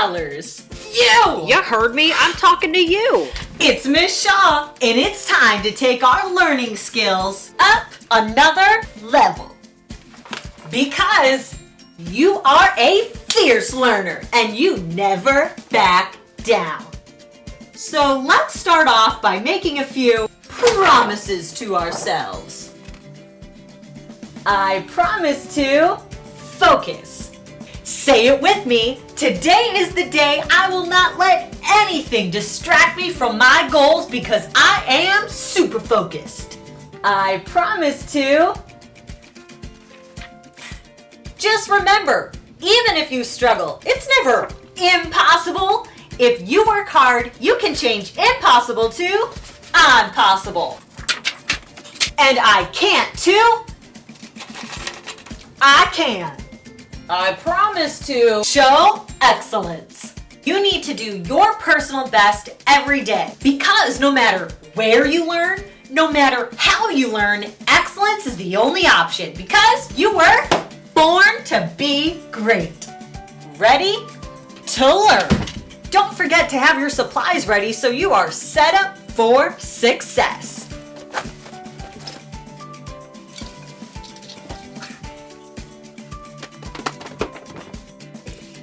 scholars. You! You heard me. I'm talking to you. It's Miss Shaw, and it's time to take our learning skills up another level. Because you are a fierce learner, and you never back down. So let's start off by making a few promises to ourselves. I promise to focus. Say it with me. Today is the day I will not let anything distract me from my goals because I am super focused. I promise to... Just remember, even if you struggle, it's never impossible. If you work hard, you can change impossible to impossible. And I can't too. I can. I promise to show excellence. You need to do your personal best every day because no matter where you learn, no matter how you learn, excellence is the only option because you were born to be great. Ready to learn. Don't forget to have your supplies ready so you are set up for success.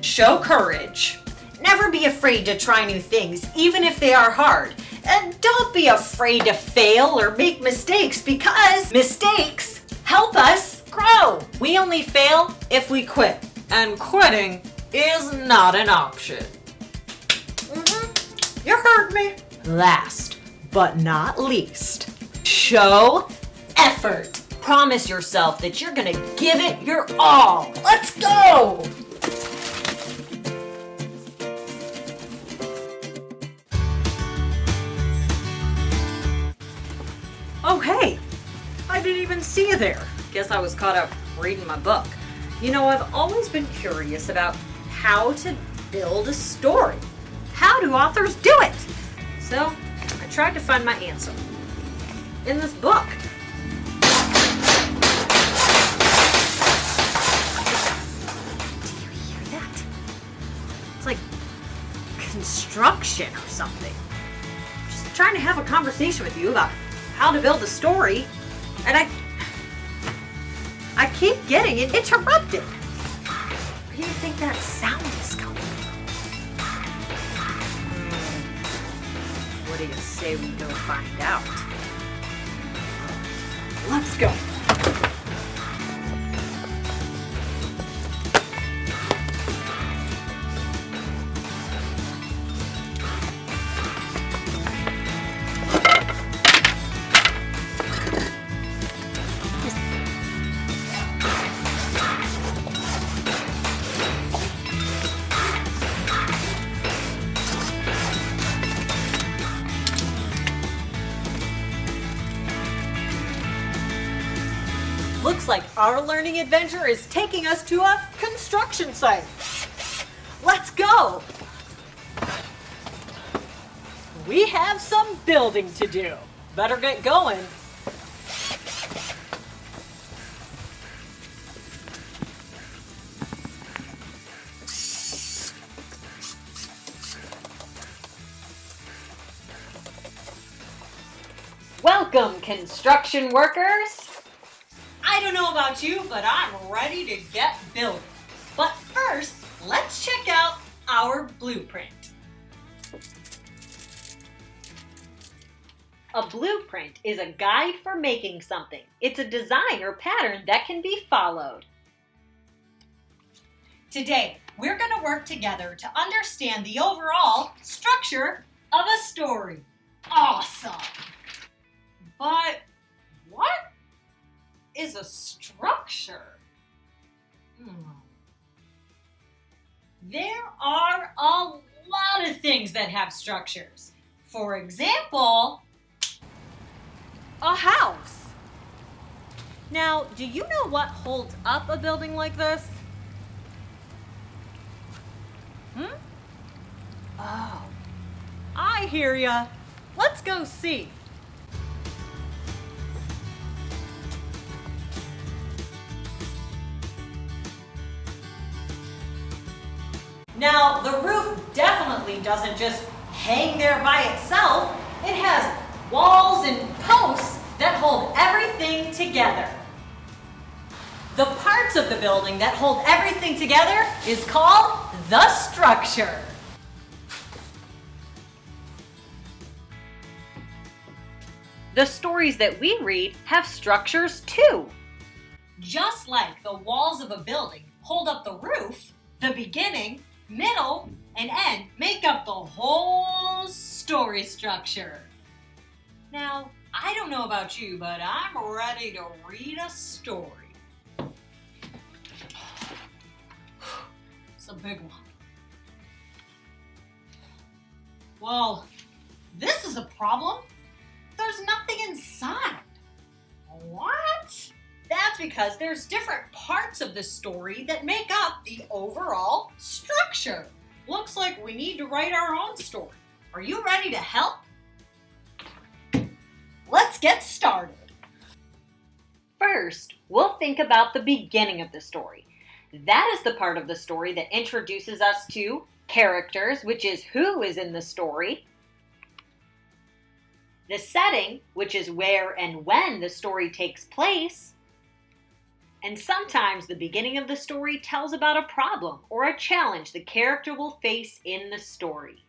Show courage. Never be afraid to try new things, even if they are hard. And don't be afraid to fail or make mistakes because mistakes help us grow. We only fail if we quit. And quitting is not an option. You heard me. Last but not least, show effort. Promise yourself that you're gonna give it your all. Let's go! Oh, hey, I didn't even see you there. Guess I was caught up reading my book. You know, I've always been curious about how to build a story. How do authors do it? So I tried to find my answer in this book. Do you hear that? It's like construction or something. Just trying to have a conversation with you about how to build a story, and I keep getting it interrupted. Where do you think that sound is coming from? What do you say we go find out? Let's go. Looks like our learning adventure is taking us to a construction site. Let's go! We have some building to do. Better get going. Welcome, construction workers! I don't know about you, but I'm ready to get building. But first, let's check out our blueprint. A blueprint is a guide for making something. It's a design or pattern that can be followed. Today, we're going to work together to understand the overall structure of a story. Awesome! But what is a structure? There are a lot of things that have structures. For example, a house. Now, do you know what holds up a building like this? Oh, I hear ya. Let's go see. Now, the roof definitely doesn't just hang there by itself. It has walls and posts that hold everything together. The parts of the building that hold everything together is called the structure. The stories that we read have structures too. Just like the walls of a building hold up the roof, the beginning, middle, and end make up the whole story structure. Now, I don't know about you, but I'm ready to read a story. It's a big one. Well, this is a problem. There's nothing inside. What? That's because there's different parts of the story that make up the overall structure. Looks like we need to write our own story. Are you ready to help? Let's get started. First, we'll think about the beginning of the story. That is the part of the story that introduces us to characters, which is who is in the story. The setting, which is where and when the story takes place. And sometimes the beginning of the story tells about a problem or a challenge the character will face in the story.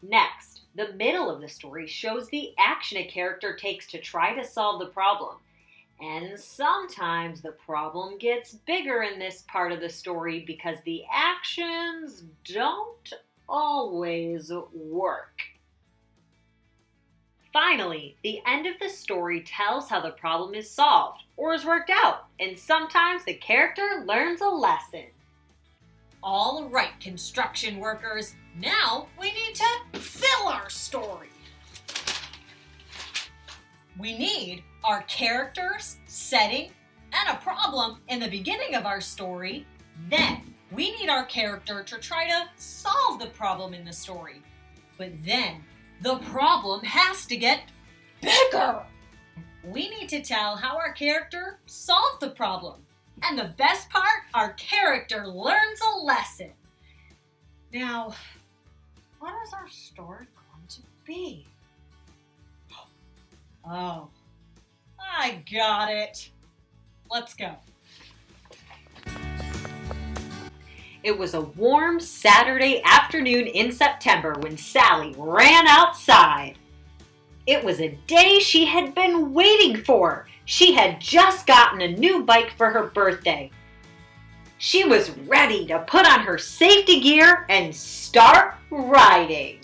Next, the middle of the story shows the action a character takes to try to solve the problem. And sometimes the problem gets bigger in this part of the story because the actions don't always work. Finally, the end of the story tells how the problem is solved or is worked out, and sometimes the character learns a lesson. All right, construction workers, now we need to fill our story. We need our characters, setting, and a problem in the beginning of our story. Then we need our character to try to solve the problem in the story. But then the problem has to get bigger. We need to tell how our character solved the problem. And the best part, our character learns a lesson. Now, what is our story going to be? Oh, I got it. Let's go. It was a warm Saturday afternoon in September when Sally ran outside. It was a day she had been waiting for. She had just gotten a new bike for her birthday. She was ready to put on her safety gear and start riding.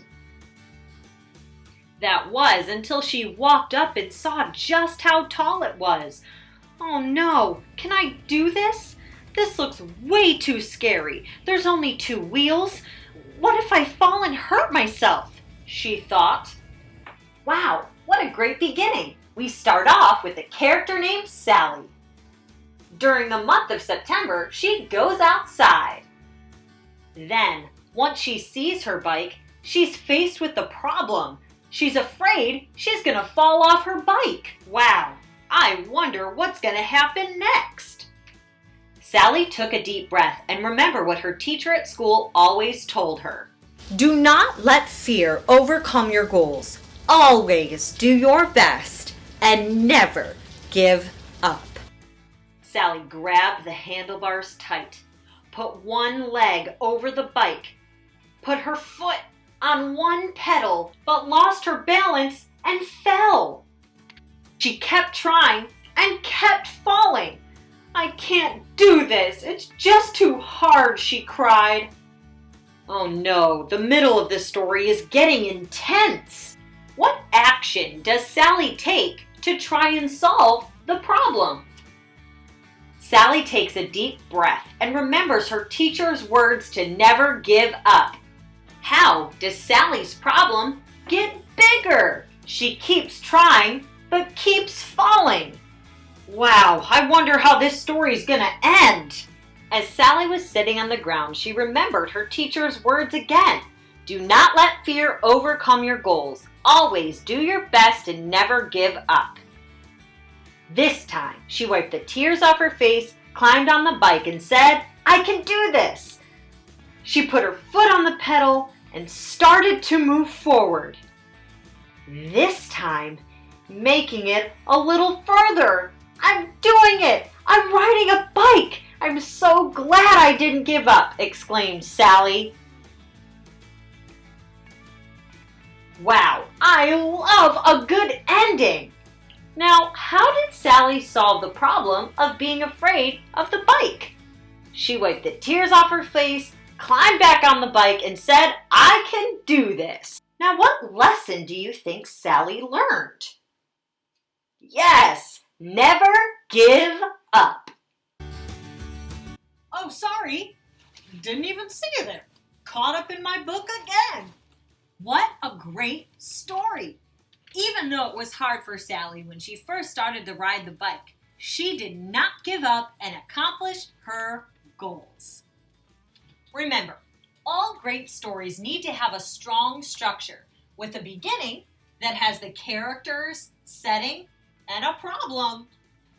That was until she walked up and saw just how tall it was. Oh no, can I do this? This looks way too scary. There's only 2 wheels. What if I fall and hurt myself? She thought. Wow, what a great beginning. We start off with a character named Sally. During the month of September, she goes outside. Then, once she sees her bike, she's faced with the problem. She's afraid she's gonna fall off her bike. Wow, I wonder what's gonna happen next. Sally took a deep breath and remembered what her teacher at school always told her. Do not let fear overcome your goals. Always do your best and never give up. Sally grabbed the handlebars tight, put one leg over the bike, put her foot on one pedal, but lost her balance and fell. She kept trying and kept falling. I can't do this. It's just too hard, she cried. Oh no, the middle of the story is getting intense. What action does Sally take to try and solve the problem? Sally takes a deep breath and remembers her teacher's words to never give up. How does Sally's problem get bigger? She keeps trying, but keeps falling. Wow, I wonder how this story's gonna end. As Sally was sitting on the ground, she remembered her teacher's words again. Do not let fear overcome your goals. Always do your best and never give up. This time, she wiped the tears off her face climbed on the bike and said, "I can do this." She put her foot on the pedal and started to move forward. This time, making it a little further. "I'm doing it! I'm riding a bike! I'm so glad I didn't give up," exclaimed Sally. Wow, I love a good ending! Now, how did Sally solve the problem of being afraid of the bike? She wiped the tears off her face, climbed back on the bike, and said, "I can do this." Now, what lesson do you think Sally learned? Yes, never give up. Oh, sorry. Didn't even see you there. Caught up in my book again. What a great story. Even though it was hard for Sally when she first started to ride the bike, she did not give up and accomplished her goals. Remember, all great stories need to have a strong structure with a beginning that has the characters, setting, and a problem.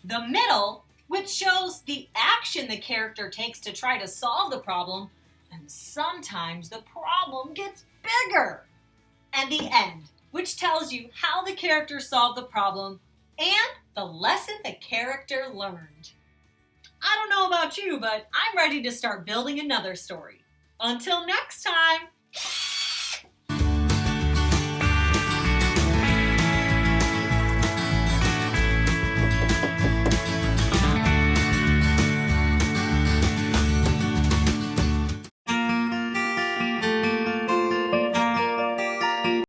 The middle, which shows the action the character takes to try to solve the problem, and sometimes the problem gets bigger. And the end, which tells you how the character solved the problem and the lesson the character learned. I don't know about you, but I'm ready to start building another story. Until next time!